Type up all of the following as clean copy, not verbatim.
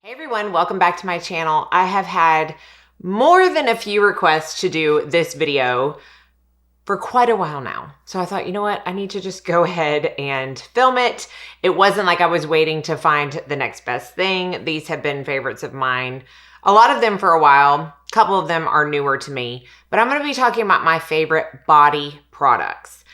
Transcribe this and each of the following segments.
Hey everyone, welcome back to my channel. I have had more than a few requests to do this video for quite a while now. So I thought, you know what? I need to just go ahead and film it. It wasn't like I was waiting to find the next best thing. These have been favorites of mine. A lot of them for a while. A couple of them are newer to me, but I'm going to be talking about my favorite body products.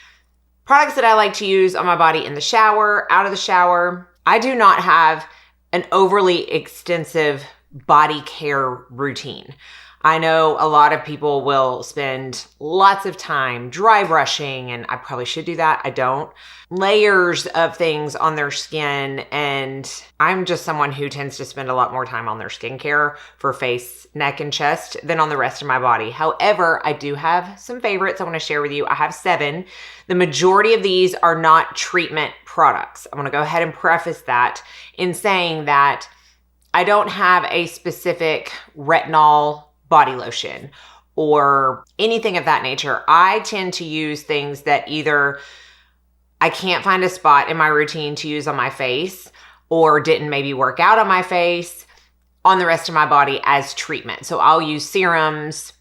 Products that I like to use on my body in the shower, out of the shower. I do not have an overly extensive body care routine. I know a lot of people will spend lots of time dry brushing, and I probably should do that. I don't. Layers of things on their skin, and I'm just someone who tends to spend a lot more time on their skincare for face, neck, and chest than on the rest of my body. However, I do have some favorites I want to share with you. I have 7. The majority of these are not treatment products. I'm going to go ahead and preface that in saying that I don't have a specific retinol body lotion or anything of that nature. I tend to use things that either I can't find a spot in my routine to use on my face or didn't maybe work out on my face on the rest of my body as treatment. So I'll use serums,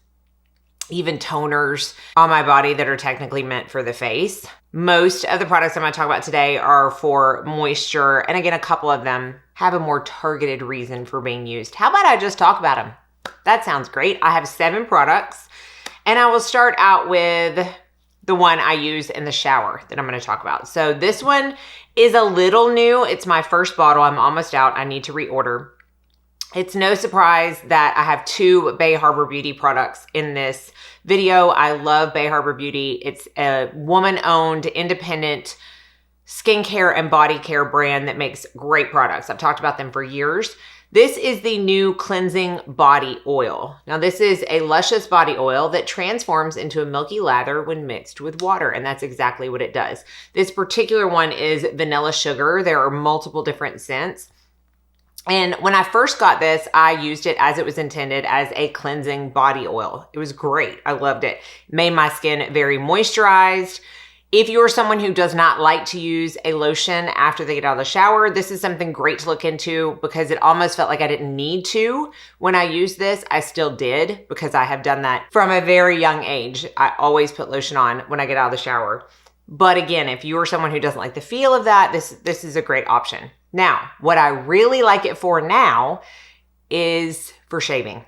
even toners on my body that are technically meant for the face. Most of the products I'm going to talk about today are for moisture. And again, a couple of them have a more targeted reason for being used. How about I just talk about them? That sounds great. I have 7 products, and I will start out with the one I use in the shower that I'm going to talk about. So this one is a little new. It's my first bottle. I'm almost out. I need to reorder. It's no surprise that I have 2 Bay Harbor Beauty products in this video. I love Bay Harbor Beauty. It's a woman-owned, independent skincare and body care brand that makes great products. I've talked about them for years. This is the new cleansing body oil. Now, this is a luscious body oil that transforms into a milky lather when mixed with water, and that's exactly what it does. This particular one is vanilla sugar. There are multiple different scents. And when I first got this, I used it as it was intended, as a cleansing body oil. It was great. I loved it. It made my skin very moisturized. If you're someone who does not like to use a lotion after they get out of the shower, this is something great to look into because it almost felt like I didn't need to. When I used this, I still did because I have done that from a very young age. I always put lotion on when I get out of the shower. But again, if you're someone who doesn't like the feel of that, this is a great option. Now, what I really like it for now is for shaving.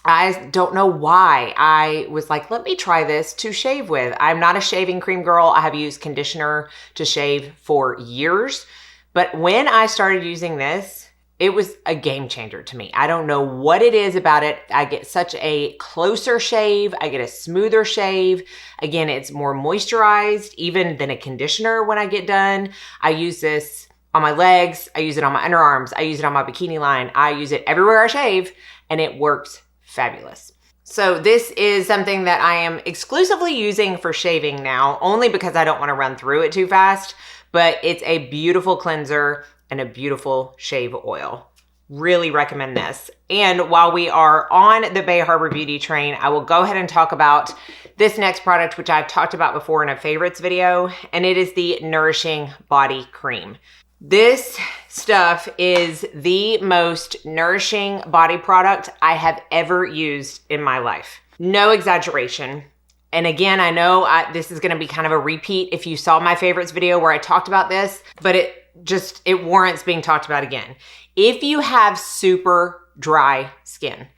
I don't know why I was like, let me try this to shave with. I'm not a shaving cream girl. I have used conditioner to shave for years. But when I started using this, it was a game changer to me. I don't know what it is about it. I get such a closer shave. I get a smoother shave. Again, it's more moisturized even than a conditioner when I get done. I use this on my legs. I use it on my underarms. I use it on my bikini line. I use it everywhere I shave, and it works fabulous. So this is something that I am exclusively using for shaving now, only because I don't want to run through it too fast, but it's a beautiful cleanser and a beautiful shave oil. Really recommend this. And while we are on the Bay Harbor Beauty train, I will go ahead and talk about this next product, which I've talked about before in a favorites video, and it is the Nourishing Body Cream. This stuff is the most nourishing body product I have ever used in my life. No exaggeration. And again, I know this is going to be kind of a repeat if you saw my favorites video where I talked about this, but it warrants being talked about again. If you have super dry skin,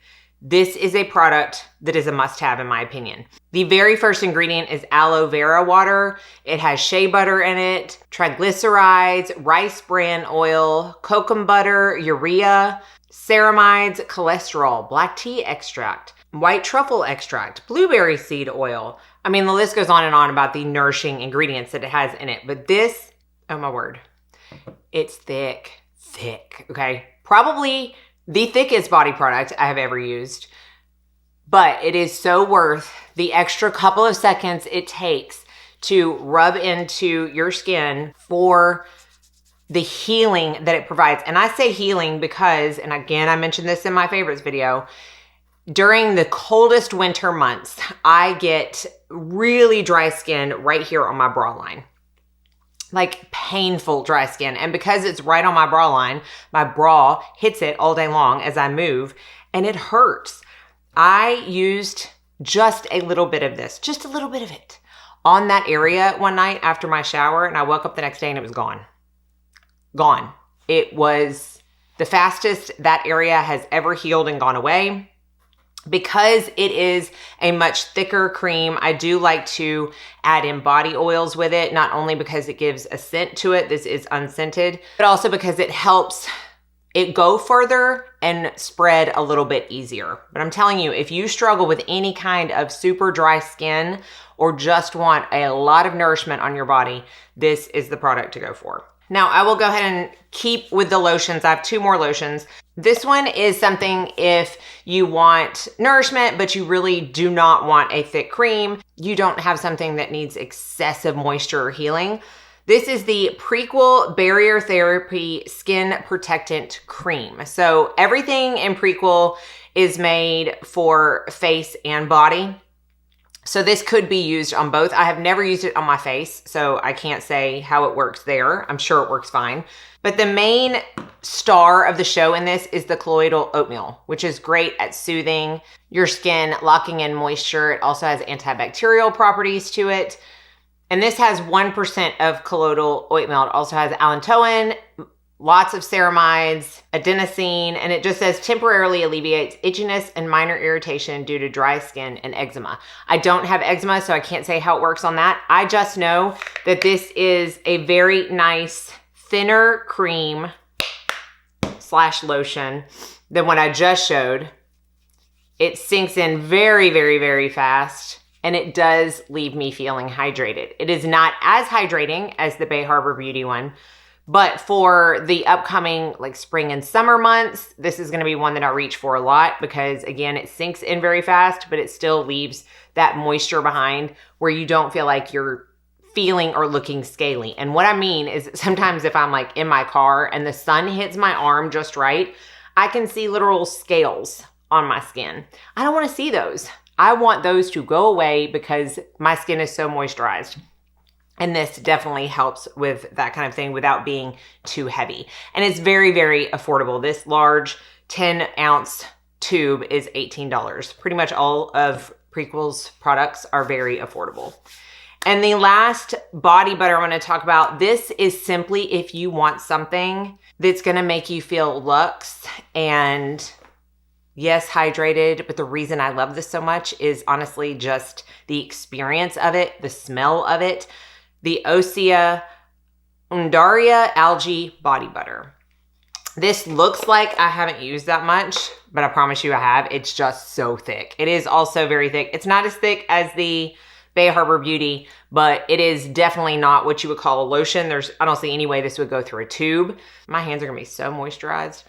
this is a product that is a must-have in my opinion. The very first ingredient is aloe vera water. It has shea butter in it, triglycerides, rice bran oil, cocoa butter, urea, ceramides, cholesterol, black tea extract, white truffle extract, blueberry seed oil. I mean, the list goes on and on about the nourishing ingredients that it has in it. But this, oh my word, it's thick, okay? Probably the thickest body product I have ever used, but it is so worth the extra couple of seconds it takes to rub into your skin for the healing that it provides. And I say healing because, and again, I mentioned this in my favorites video, during the coldest winter months, I get really dry skin right here on my bra line. like painful dry skin. And because it's right on my bra line, my bra hits it all day long as I move and it hurts. I used just a little bit of this, just a little bit of it on that area one night after my shower, and I woke up the next day and it was gone. Gone. It was the fastest that area has ever healed and gone away. Because it is a much thicker cream, I do like to add in body oils with it, not only because it gives a scent to it, this is unscented, but also because it helps it go further and spread a little bit easier. But I'm telling you, if you struggle with any kind of super dry skin or just want a lot of nourishment on your body, this is the product to go for. Now, I will go ahead and keep with the lotions. I have 2 more lotions. This one is something if you want nourishment, but you really do not want a thick cream. You don't have something that needs excessive moisture or healing. This is the Prequel Barrier Therapy Skin Protectant Cream. So everything in Prequel is made for face and body. So this could be used on both. I have never used it on my face, so I can't say how it works there. I'm sure it works fine. But the main star of the show in this is the colloidal oatmeal, which is great at soothing your skin, locking in moisture. It also has antibacterial properties to it. And this has 1% of colloidal oatmeal. It also has allantoin, lots of ceramides, adenosine, and it just says temporarily alleviates itchiness and minor irritation due to dry skin and eczema. I don't have eczema, so I can't say how it works on that. I just know that this is a very nice, thinner cream / lotion than what I just showed. It sinks in very, very, very fast, and it does leave me feeling hydrated. It is not as hydrating as the Bay Harbor Beauty one, but for the upcoming like spring and summer months, this is gonna be one that I reach for a lot because again, it sinks in very fast, but it still leaves that moisture behind where you don't feel like you're feeling or looking scaly. And what I mean is sometimes if I'm like in my car and the sun hits my arm just right, I can see literal scales on my skin. I don't wanna see those. I want those to go away because my skin is so moisturized. And this definitely helps with that kind of thing without being too heavy. And it's very, very affordable. This large 10-ounce tube is $18. Pretty much all of Prequel's products are very affordable. And the last body butter I'm going to talk about, this is simply if you want something that's going to make you feel luxe and yes, hydrated, but the reason I love this so much is honestly just the experience of it, the smell of it. The Osea Undaria Algae Body Butter. This looks like I haven't used that much, but I promise you I have. It's just so thick. It is also very thick. It's not as thick as the Bay Harbor Beauty, but it is definitely not what you would call a lotion. I don't see any way this would go through a tube. My hands are gonna be so moisturized.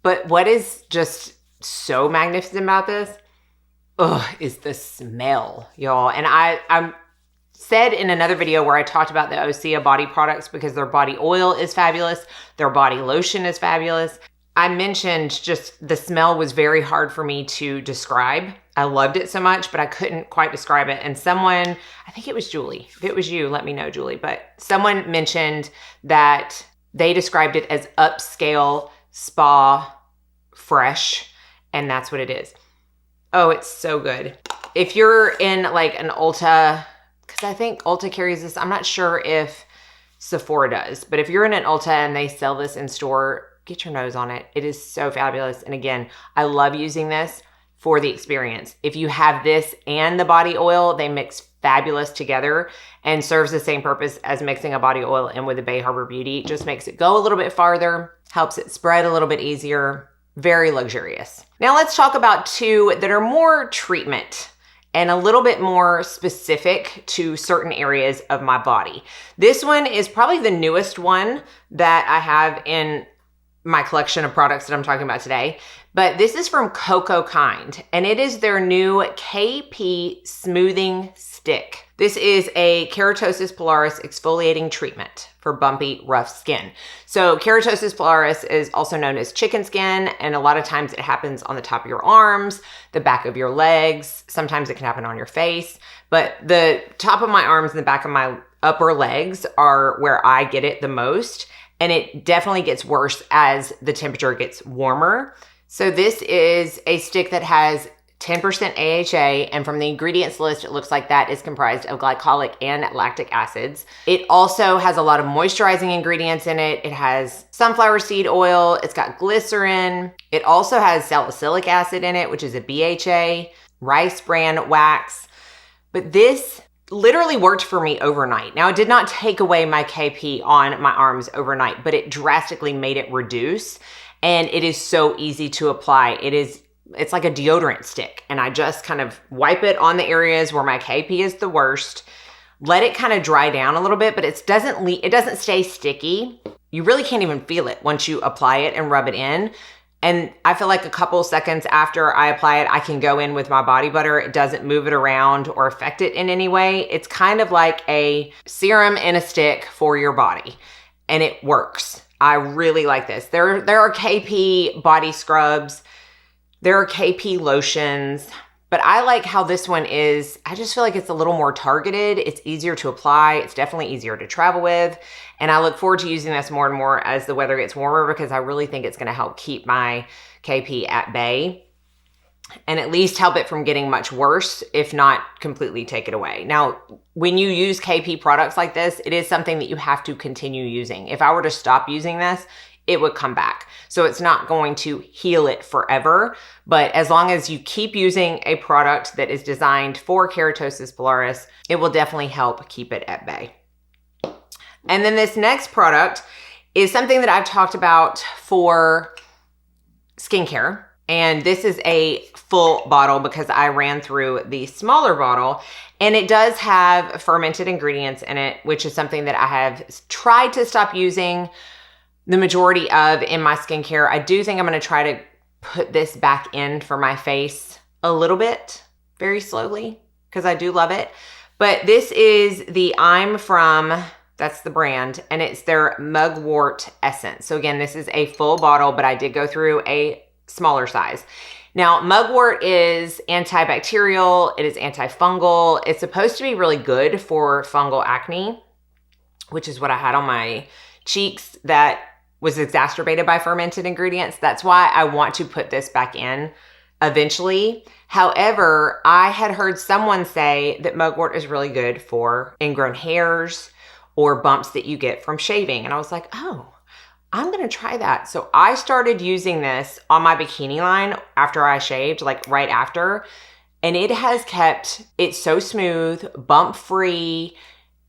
But what is just so magnificent about this, is the smell, y'all. And I'm said in another video where I talked about the Osea body products because their body oil is fabulous, their body lotion is fabulous. I mentioned just the smell was very hard for me to describe. I loved it so much, but I couldn't quite describe it. And someone, I think it was Julie, if it was you, let me know, Julie, but someone mentioned that they described it as upscale spa fresh, and that's what it is. Oh, it's so good. If you're in like an Ulta, because I think Ulta carries this. I'm not sure if Sephora does, but if you're in an Ulta and they sell this in store, get your nose on it. It is so fabulous. And again, I love using this for the experience. If you have this and the body oil, they mix fabulous together and serves the same purpose as mixing a body oil in with the Bay Harbor Beauty. It just makes it go a little bit farther, helps it spread a little bit easier. Very luxurious. Now let's talk about 2 that are more treatment and a little bit more specific to certain areas of my body. This one is probably the newest one that I have in my collection of products that I'm talking about today, but this is from Coco Kind, and it is their new KP Smoothing Stick. This is a keratosis pilaris exfoliating treatment for bumpy, rough skin. So keratosis pilaris is also known as chicken skin, and a lot of times it happens on the top of your arms, the back of your legs. Sometimes it can happen on your face, but the top of my arms and the back of upper legs are where I get it the most. And it definitely gets worse as the temperature gets warmer. So this is a stick that has 10% AHA, and from the ingredients list, it looks like that is comprised of glycolic and lactic acids. It also has a lot of moisturizing ingredients in it. It has sunflower seed oil. It's got glycerin. It also has salicylic acid in it, which is a BHA, rice bran wax. But this literally worked for me overnight. Now, it did not take away my KP on my arms overnight, but it drastically made it reduce. And it is so easy to apply. It's like a deodorant stick, and I just kind of wipe it on the areas where my KP is the worst, let it kind of dry down a little bit, but it doesn't stay sticky. You really can't even feel it once you apply it and rub it in. And I feel like a couple seconds after I apply it, I can go in with my body butter. It doesn't move it around or affect it in any way. It's kind of like a serum in a stick for your body, and it works. I really like this. There are KP body scrubs. There are KP lotions, but I like how this one is. I just feel like it's a little more targeted. It's easier to apply. It's definitely easier to travel with. And I look forward to using this more and more as the weather gets warmer, because I really think it's going to help keep my KP at bay and at least help it from getting much worse, if not completely take it away. Now, when you use KP products like this, it is something that you have to continue using. If I were to stop using this, it would come back. So it's not going to heal it forever, but as long as you keep using a product that is designed for keratosis pilaris, it will definitely help keep it at bay. And then this next product is something that I've talked about for skincare. And this is a full bottle because I ran through the smaller bottle, and it does have fermented ingredients in it, which is something that I have tried to stop using the majority of in my skincare. I do think I'm going to try to put this back in for my face a little bit, very slowly, because I do love it. But this is the I'm From, that's the brand, and it's their Mugart Essence. So again, this is a full bottle, but I did go through a smaller size. Now, mugwort is antibacterial, it is antifungal. It's supposed to be really good for fungal acne, which is what I had on my cheeks that was exacerbated by fermented ingredients. That's why I want to put this back in eventually. However, I had heard someone say that mugwort is really good for ingrown hairs or bumps that you get from shaving. And I was like, oh, I'm going to try that. So I started using this on my bikini line after I shaved, like right after, and it has kept it so smooth, bump free.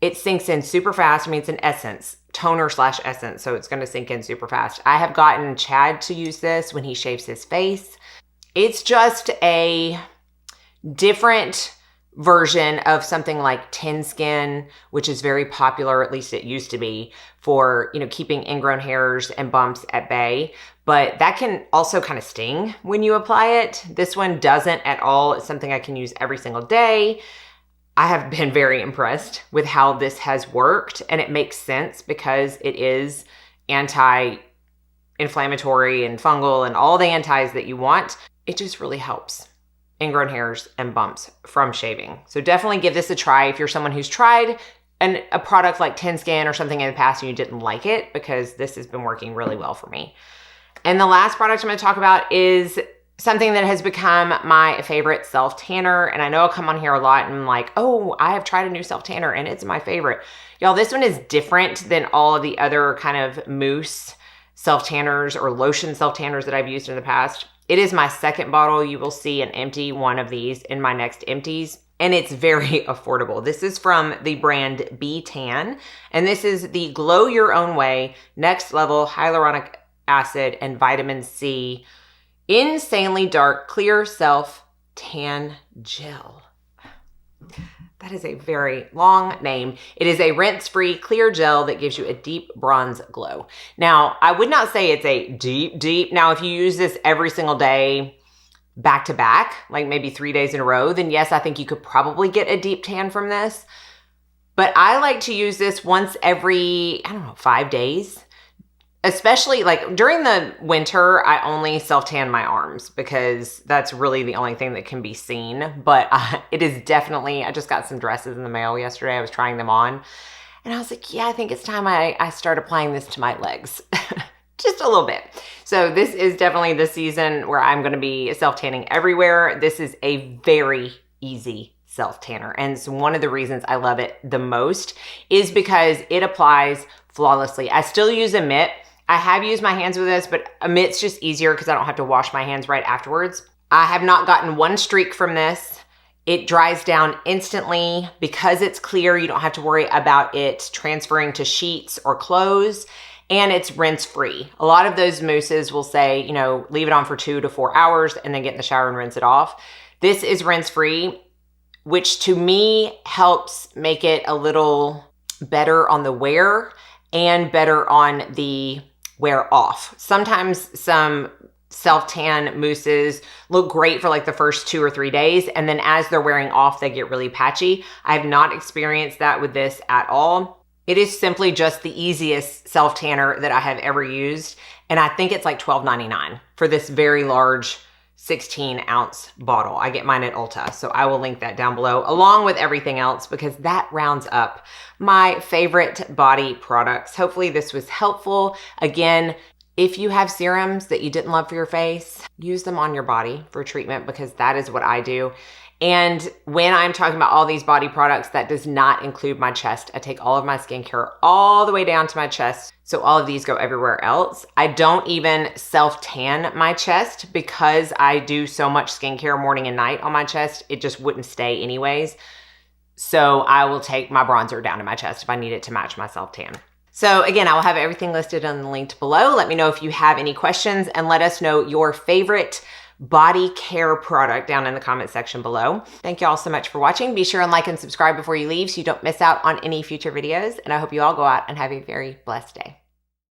It sinks in super fast. I mean, it's an essence, toner / essence, so it's going to sink in super fast. I have gotten Chad to use this when he shaves his face. It's just a different version of something like Tin Skin, which is very popular, at least it used to be, for, you know, keeping ingrown hairs and bumps at bay. But that can also kind of sting when you apply it. This one doesn't at all. It's something I can use every single day. I have been very impressed with how this has worked, and it makes sense because it is anti-inflammatory and fungal and all the antis that you want. It just really helps ingrown hairs and bumps from shaving. So definitely give this a try if you're someone who's tried a product like Tin Skin or something in the past and you didn't like it, because this has been working really well for me. And the last product I'm going to talk about is something that has become my favorite self-tanner. And I know I'll come on here a lot and I'm like, oh, I have tried a new self-tanner and it's my favorite. Y'all, this one is different than all of the other kind of mousse self-tanners or lotion self-tanners that I've used in the past. It is my second bottle. You will see an empty one of these in my next empties, and it's very affordable. This is from the brand B-Tan, and this is the Glow Your Own Way Next Level Hyaluronic Acid and Vitamin C Insanely Dark Clear Self Tan Gel. That is a very long name. It is a rinse-free clear gel that gives you a deep bronze glow. Now, I would not say it's a deep. Now, if you use this every single day, back to back, like maybe 3 days in a row, then yes, I think you could probably get a deep tan from this. But I like to use this once every, 5 days. Especially like during the winter, I only self-tan my arms because that's really the only thing that can be seen. But it is definitely, I just got some dresses in the mail yesterday. I was trying them on. And I was like, yeah, I think it's time I start applying this to my legs. Just a little bit. So this is definitely the season where I'm going to be self-tanning everywhere. This is a very easy self-tanner. And so one of the reasons I love it the most is because it applies flawlessly. I still use a mitt. I have used my hands with this, but a mitt's just easier because I don't have to wash my hands right afterwards. I have not gotten one streak from this. It dries down instantly. Because it's clear, you don't have to worry about it transferring to sheets or clothes. And it's rinse free. A lot of those mousses will say, you know, leave it on for 2 to 4 hours and then get in the shower and rinse it off. This is rinse free, which to me helps make it a little better on the wear and better on the wear off. Sometimes some self-tan mousses look great for like the first 2 or 3 days. And then as they're wearing off, they get really patchy. I have not experienced that with this at all. It is simply just the easiest self-tanner that I have ever used. And I think it's like $12.99 for this very large 16-ounce bottle. I get mine at Ulta, so I will link that down below along with everything else because that rounds up my favorite body products. Hopefully this was helpful. Again, if you have serums that you didn't love for your face, use them on your body for treatment because that is what I do. And when I'm talking about all these body products, that does not include my chest. I take all of my skincare all the way down to my chest. So all of these go everywhere else. I don't even self-tan my chest because I do so much skincare morning and night on my chest. It just wouldn't stay anyways. So I will take my bronzer down to my chest if I need it to match my self-tan. So again, I will have everything listed and linked below. Let me know if you have any questions and let us know your favorite body care product down in the comment section below. Thank you all so much for watching. Be sure and like and subscribe before you leave so you don't miss out on any future videos. And I hope you all go out and have a very blessed day.